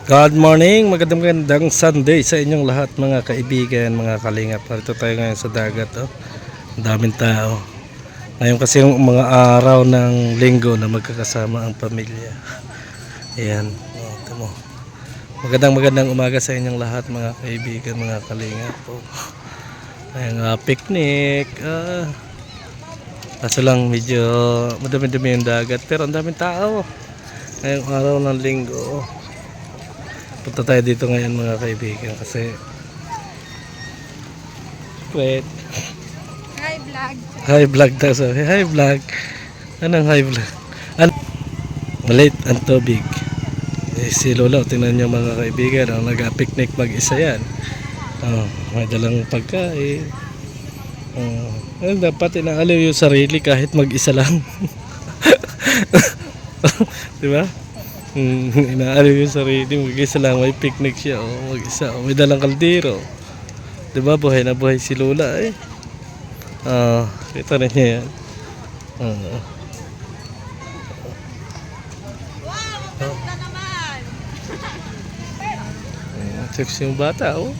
Good morning, magandang Sunday sa inyong lahat mga kaibigan, mga kalingap. Narito tayo ngayon sa dagat. Oh. Ang daming tao. Ngayon kasi yung mga araw ng linggo na magkakasama ang pamilya. Ayan. Oh, ito mo. Magandang umaga sa inyong lahat mga kaibigan, mga kalingap. Oh. Ayan, picnic. Kaso lang medyo madami-dami yung dagat pero ang daming tao. Ngayong araw ng linggo. Punta tayo dito ngayon mga kaibigan kasi wait. Hi vlog daw sabi. Hi vlog. Anong hi vlog? Maliit ang tubig. Si Lola, tingnan niyo mga kaibigan, nag-picnic mag-isa yan. May dalang pagkain. Dapat inaaliw yung sarili kahit mag-isa lang. Diba? Inaaliw yung sarili, mag-isa lang, may picnic siya, mag-isa, may dalang kaldero. Diba, buhay na buhay si Lola eh. Kita rin niya yan. Ganda naman! Sexy yung bata, oh.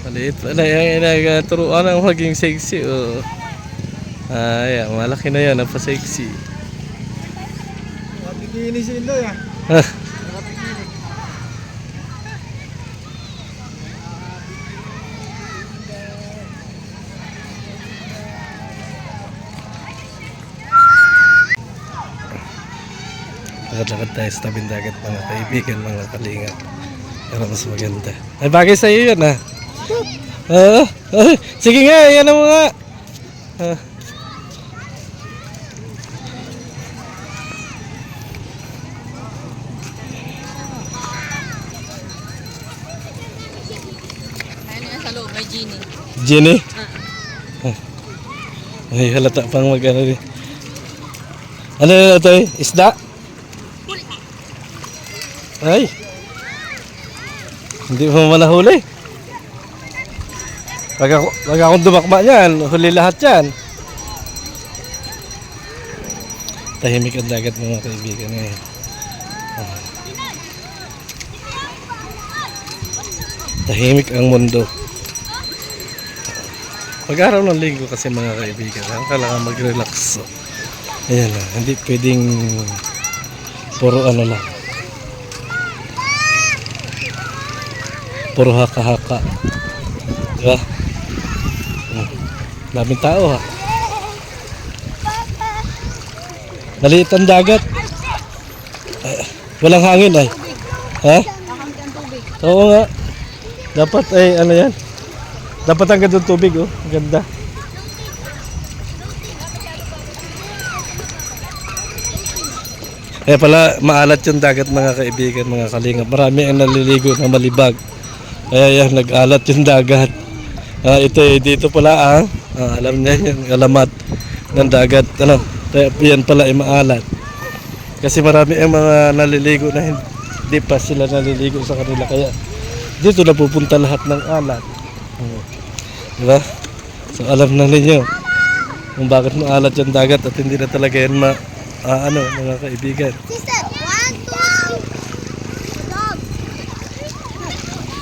Maliit pa na yan, nagturuan ang maging sexy, oh. Ayan, malaki na yan, napasexy. Nakapigili si Indoy ah. Nakapigili. Lakad-lakad tayo sa tabing dagat mga kaibigan, mga kalingap. Pero mas maganda. Ay bagay sa iyo yan ha. Sige nga, yan ang mga. Ayun nga sa loob, may genie. Jenny? Ay halata pang mag-ano rin. Ano na ito eh? Isda? Ay. Hindi mo manahuli. Pag akong dumakma niyan, huli lahat yan. Tahimik ang dagat mga kaibigan eh. Tahimik ang mundo. Pag-araw ng linggo kasi mga kaibigan, kailangan mag-relax. Ayan na, hindi pwedeng puro ano lang. Puro haka-haka. Diba? Daming tao ha. Maliit ang dagat. Walang hangin ay. Ha? Oo nga. Dapat ay ano yan. Dapat ang ganda ng tubig oh. Ganda. Kaya pala maalat yung dagat mga kaibigan, mga kalingap. Marami ang naliligo na malibag. Kaya yan, nag-alat yung dagat. Ito eh, dito pala alam niya yung alamat ng dagat. Ano, yan pala ay maalat. Kasi marami ang mga naliligo na hindi pa sila naliligo sa kanila. Kaya dito na pupunta lahat ng alat. Diba? So alam na ninyo kung bakit maalat yung dagat at hindi na talaga yan mga kaibigan.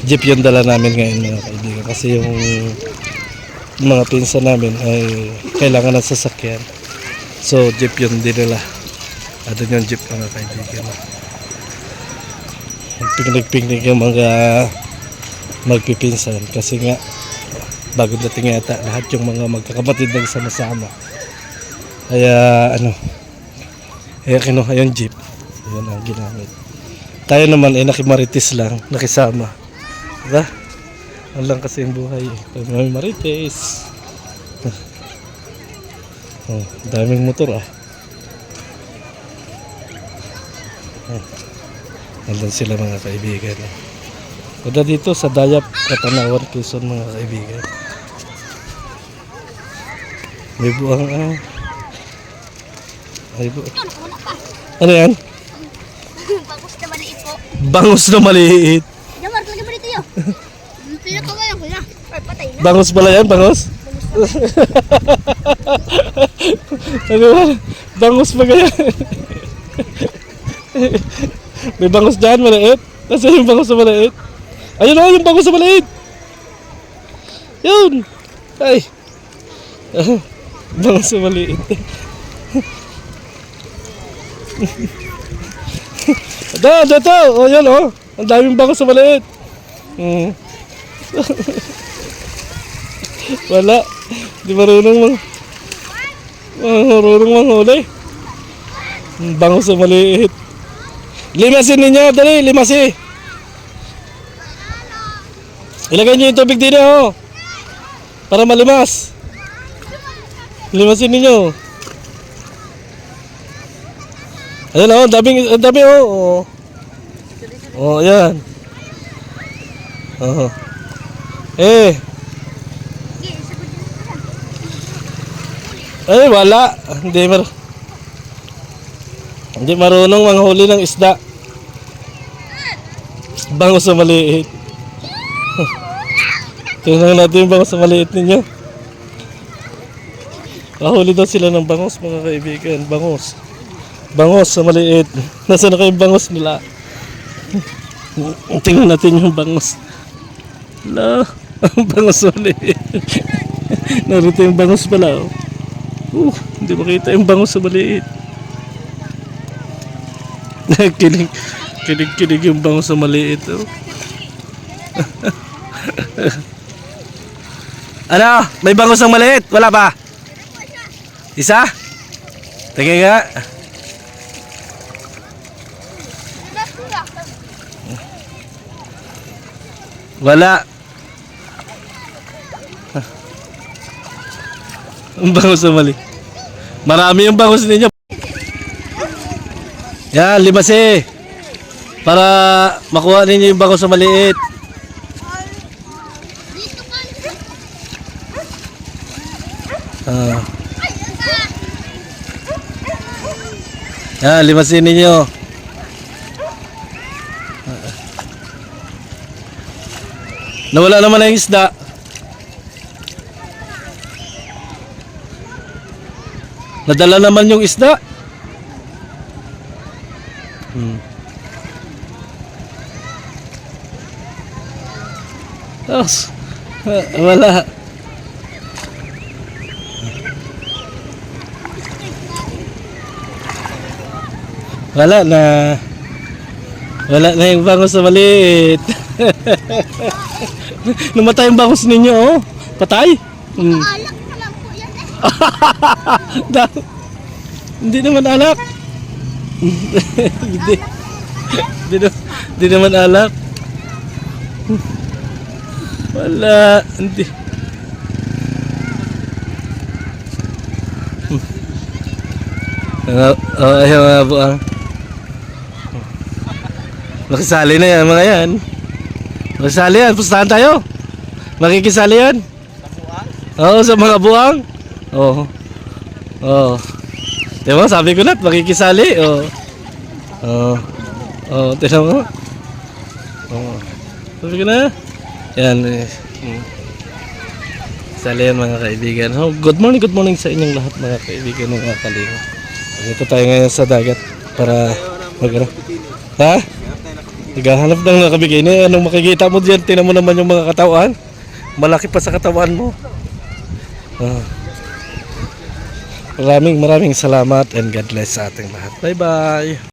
Jeep yung dala namin ngayon mga kaibigan kasi yung mga pinsan namin ay kailangan ng sasakyan. So jeep yung dinala. Doon yung jeep mga kaibigan. Picnic yung mga magpipinsan kasi nga bagong dating yata lahat yung mga magkakapatid ng sama-sama. Kaya kinuha yung jeep. Yan ang ginamit. Tayo naman ay nakimarites lang, nakisama. Diba? Ano lang kasi yung buhay. Pag may marites. Daming motor Nandun sila mga kaibigan. Punta dito sa Dayap, Katanawan, Quezon mga kaibigan. May buwang may buwang. Ano yan? Bangus na maliit po. Bangus na maliit. Damar, lagyan mo dito yun. Pinakawalan ko na. Ay, patay na. Bangus pala yan, bangus? Ano ba? Bangus ba ganyan? May bangus dyan, maliit. Nasaan yung bangus na maliit? Ayun o, yung bangus na maliit. Yun. Ay. Bangus na maliit. Dito. O, yan o. Ang daming bangus na maliit. Wala. Di marunong manghuli. Bangus na maliit. Limasin ninyo, dali, limasi. Ilagay niyo yung tubig din oh. Para malimas. Limasin ninyo. Ayan oh, dami oh. Oh, ayan. Oh. Ay, wala. Hindi marunong manghuli ng isda. Bangus na maliit. Tingnan natin yung bangus na maliit ninyo. Kahuli daw sila ng bangus, mga kaibigan. Bangus na maliit. Nasaan na kayong bangus nila? Tingnan natin yung bangus. Wala. Ang bangus na maliit. Narito yung bangus pala. Hindi makita yung bangus na maliit. Kilig yung bangus na maliit. Ano? May bangus na maliit? Wala pa? Isa? Tingin nga. Wala. Ang bangus na mali. Marami yung bangus ninyo. Yan, limasi. Para makuha ninyo yung bangus na maliit. Yan, limasin ninyo. Nawala naman ang isda. Nadala naman yung isda. Tapos, wala. Wala na yung bangus na maliit. Namatay yung bangus ninyo, oh. Patay. Alak na lang po yan eh. Hindi naman alak. Hindi naman alak. Wala. Hindi. Ayaw nga buang. Makisali na yan mga yan. Makisali yan. Pustahan tayo. Makikisali yan. Oo, sa mga buang. Oo. Oo. Diba, sabi ko na, makikisali. Oo. Oo. Oo, tignan mo. Oo. Sabi ko na. Yan. Sali yan mga kaibigan. Oh, good morning sa inyong lahat mga kaibigan ng Kalinga. Dito tayo ngayon sa dagat para Ha? Naghahanap ng nakabigay. Anong makikita mo dyan? Tingnan mo naman yung mga katawan. Malaki pa sa katawan mo. Maraming salamat and God bless sa ating lahat. Bye bye.